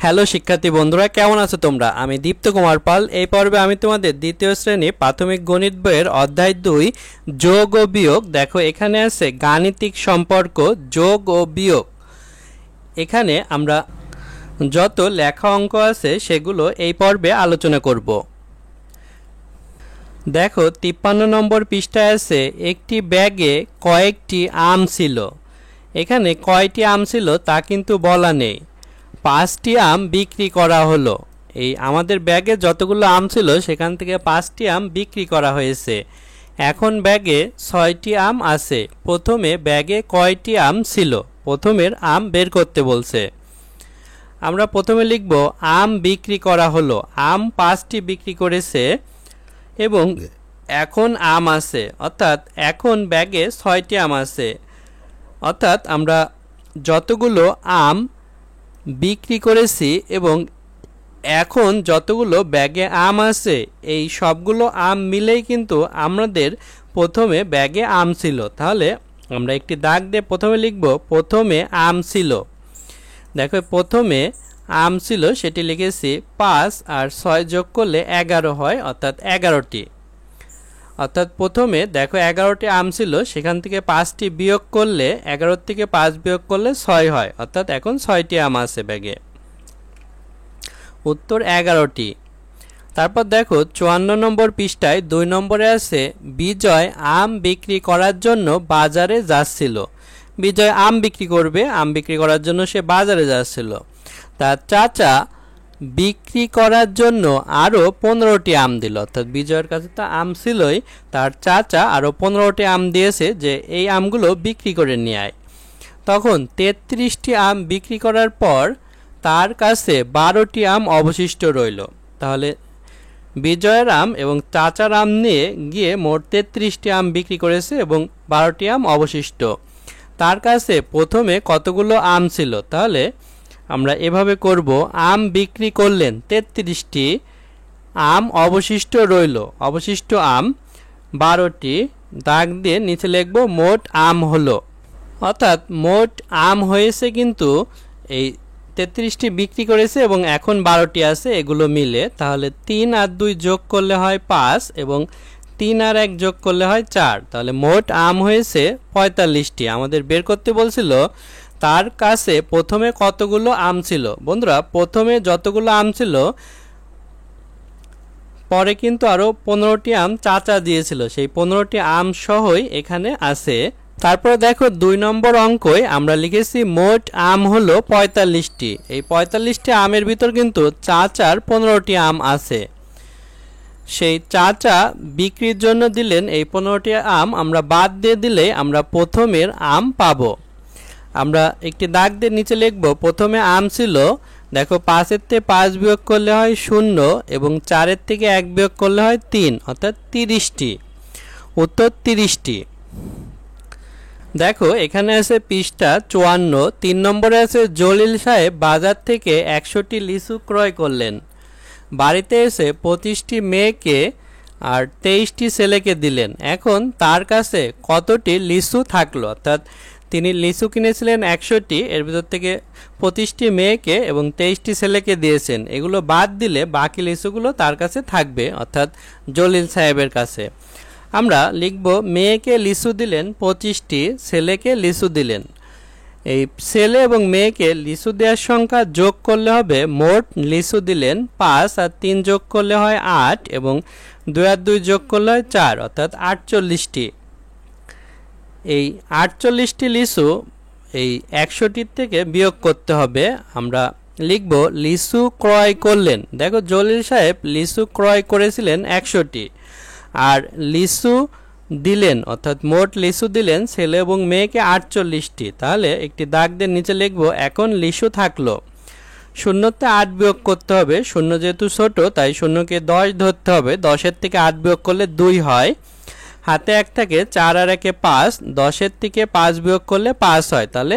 Hello শিক্ষার্থী বন্ধুরা, কেমন আছো তোমরা? আমি দীপ্ত কুমার পাল। এই পর্বে আমি তোমাদের দ্বিতীয় শ্রেণী প্রাথমিক গণিত বইয়ের অধ্যায় 2 যোগ ও বিয়োগ। দেখো এখানে আছে গাণিতিক সম্পর্ক যোগ ও বিয়োগ। এখানে আমরা যত লেখা অঙ্ক আছে সেগুলো এই পর্বে আলোচনা করব। দেখো 53 নম্বর পৃষ্ঠায় আছে একটি ব্যাগে কয়েকটি আম ছিল। এখানে কয়টি আম ছিল তা কিন্তু বলা নেই। 5টি আম বিক্রি করা হলো। এই আমাদের ব্যাগে যতগুলো আম ছিল সেখান থেকে 5টি আম বিক্রি করা হয়েছে। এখন ব্যাগে 6টি আম আছে। প্রথমে ব্যাগে কয়টি আম ছিল? প্রথমের আম বের করতে বলছে। আমরা প্রথমে লিখব আম বিক্রি করা হলো। আম 5টি বিক্রি করেছে এবং এখন আম আছে, অর্থাৎ এখন ব্যাগে 6টি আম আছে। অর্থাৎ আমরা যতগুলো আম বিক্রি করেছি এবং এখন যতগুলো ব্যাগে আম আছে এই সবগুলো আম মিলেই কিন্তু আমাদের প্রথমে ব্যাগে আম ছিল। তাহলে আমরা একটি দাগ দিয়ে প্রথমে লিখব প্রথমে আম ছিল। দেখো প্রথমে আম ছিল সেটি লিখেছি 5 আর 6 যোগ করলে 11 হয়, অর্থাৎ 11টি। অর্থাৎ প্রথমে দেখো 11টি আম ছিল, সেখান থেকে 5টি বিয়োগ করলে 11 থেকে 5 বিয়োগ করলে 6 হয়, অর্থাৎ এখন 6টি আম আছে ব্যাগে। উত্তর 11টি। তারপর দেখো 54 নম্বর পৃষ্ঠায় 2 নম্বরে আছে বিজয় আম বিক্রি করার জন্য বাজারে যাচ্ছিল। বিজয় আম বিক্রি করবে, আম বিক্রি করার জন্য সে বাজারে যাচ্ছিল। তার চাচা বিক্রি করার জন্য আরও 15টি আম দিল। অর্থাৎ বিজয়ের কাছে তো আম ছিলই, তার চাচা আরও 15টি আম দিয়েছে যে এই আমগুলো বিক্রি করে নিয়ে আয়। তখন 33টি আম বিক্রি করার পর তার কাছে 12টি আম অবশিষ্ট রইল। তাহলে বিজয়ের আম এবং চাচার আম নিয়ে গিয়ে মোট 33টি আম বিক্রি করেছে এবং 12টি আম অবশিষ্ট। তার কাছে প্রথমে কতগুলো আম ছিল? তাহলে আমরা এভাবে করব, আম বিক্রি করলেন 33টি, আম অবশিষ্ট রইল, অবশিষ্ট আম 12টি, দাগ দিয়ে নিচে লিখব মোট আম হলো। অর্থাৎ মোট আম হয়েছে কিন্তু এই 33টি বিক্রি করেছে এবং এখন 12টি আছে, এগুলো মিলে। তাহলে 3 আর 2 যোগ করলে হয় 5 এবং 3 আর 1 যোগ করলে হয় 4। তাহলে মোট আম হয়েছে 45টি। আমাদের বের করতে বলছিল তার কাছে প্রথমে কতগুলো আম ছিল। বন্ধুরা প্রথমে যতগুলো আম ছিল পরে কিন্তু আরও 15টি আম চাচা দিয়েছিল, সেই 15টি আম সহই এখানে আছে। তারপরে দেখো 2 নম্বর অঙ্কই আমরা লিখেছি মোট আম হলো 45টি। এই 45টি আমের ভিতর কিন্তু চাচার 15টি আম আছে। সেই চাচা বিক্রির জন্য দিলেন এই 15টি আম, আমরা বাদ দিয়ে দিলে আমরা প্রথমের আম পাবো। আমরা একটি দাগ দিয়ে নিচে লিখব প্রথমে আম ছিল। দেখো 5-এর থেকে 5 বিয়োগ করলে হয় 0 এবং 4-এর থেকে 1 বিয়োগ করলে হয় 3, অর্থাৎ 30টি। উত্তর 30টি। দেখো এখানে আছে পৃষ্ঠা 54, 3 নম্বরে আছে জলিল সাহেব বাজার থেকে 100টি লিচু ক্রয় করলেন। বাড়িতে এসে 25টি মেয়েকে আর 23টি ছেলেকে দিলেন। এখন তার কাছে কতটি লিচু থাকলো? অর্থাৎ তিনি লিচু কিনেছিলেন 100টি, এর ভিতর থেকে 25টি মেয়েকে এবং 23টি ছেলেকে দিয়েছেন। এগুলো বাদ দিলে বাকি লিচুগুলো তার কাছে থাকবে, অর্থাৎ জলিল সাহেবের কাছে। আমরা লিখব মেয়েকে লিচু দিলেন 25টি, ছেলেকে লিচু দিলেন। এই ছেলে এবং মেয়েকে লিচু দেওয়ার সংখ্যা যোগ করলে হবে মোট লিচু দিলেন 5 আর 3 যোগ করলে হয় 8 এবং 2 আর 2 যোগ করলে হয় 4, অর্থাৎ 48টি। এই 48টি লিচু এই 100টির থেকে বিয়োগ করতে হবে। আমরা লিখব লিচু ক্রয় করলেন। দেখো জলিল সাহেব লিচু ক্রয় করেছিলেন 100টি আর লিচু দিলেন, অর্থাৎ মোট লিচু দিলেন ছেলে এবং মেয়েকে 48টি। তাহলে একটি দাগ দিয়ে নিচে লিখব এখন লিচু থাকলো। 0তে 8 বিয়োগ করতে হবে, 0 যেহেতু ছোট তাই 0কে 10 ধরতে হবে। 10-এর থেকে 8 বিয়োগ করলে 2 হয়, হাতে 1 থাকে, 4 আর 1-এ 5, 10-এর থেকে 5 বিয়োগ করলে 5 হয়, তাহলে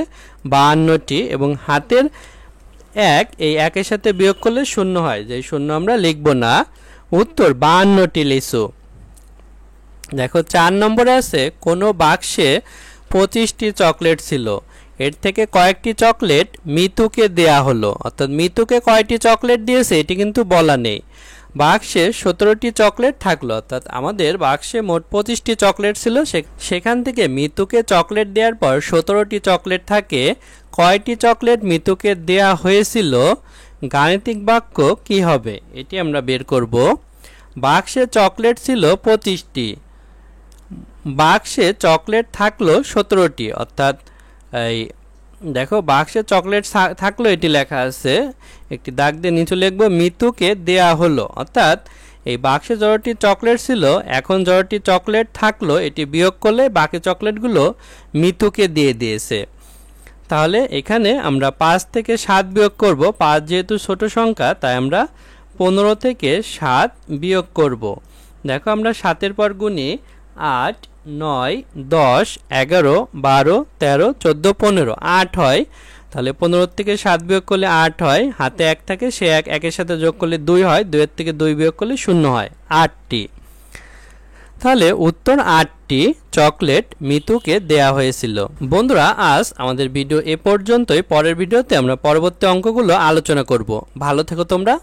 52টি এবং হাতের 1 এই 1-এর সাথে বিয়োগ করলে 0 হয়, যে 0 আমরা লিখব না। উত্তর 52টি লিচু। দেখো 4 নম্বরে আছে কোনো বাক্সে 25টি চকলেট ছিল। এর থেকে কয়েকটি চকলেট মিতুকে দেয়া হলো, অর্থাৎ মিতুকে কয়টি চকলেট দিয়েছে এটি কিন্তু বলা নেই। বাক্সে 17টি চকলেট থাকলো, অর্থাৎ আমাদের বাক্সে মোট 25টি চকলেট ছিল, সেখান থেকে মিতুকে চকলেট দেওয়ার পর 17টি চকলেট থাকে। কয়টি চকলেট মিতুকে দেয়া হয়েছিল, গাণিতিক বাক্য কি হবে এটি আমরা বের করব। বাক্সে চকলেট ছিল 25টি, বাক্সে চকলেট থাকলো 17টি, অর্থাৎ এই দেখো বাক্সে চকলেট থাকলো এটি লেখা আছে, একটি দাগ দিয়ে নিচে লিখবো মিতুকে দেয়া হলো, অর্থাৎ এই বাক্সে যতটি চকলেট ছিল এখন যতটি চকলেট থাকলো এটি বিয়োগ করলে বাকি চকলেটগুলো মিতুকে দিয়ে দিয়েছে। তাহলে এখানে আমরা 5 থেকে 7 বিয়োগ করব, 5 যেহেতু ছোট সংখ্যা তাই আমরা 15 থেকে 7 বিয়োগ করব। দেখো আমরা 7-এর পর গুনি 8, 9, 10, 11, 12, 13, 14, 15, 8 হয়। তাহলে 15 থেকে 7 বিয়োগ করলে 8 হয়, হাতে 1 থাকে সে 1-এর সাথে যোগ করলে 2 হয়, 2-এর থেকে 2 বিয়োগ করলে 0 হয়, 8টি। তাহলে উত্তর 8টি চকলেট মিতুকে দেয়া হয়েছিল। বন্ধুরা আজ আমাদের ভিডিও এ পর্যন্তই, পরের ভিডিওতে আমরা পরবর্তী অঙ্কগুলো আলোচনা করব। ভালো থেকো তোমরা।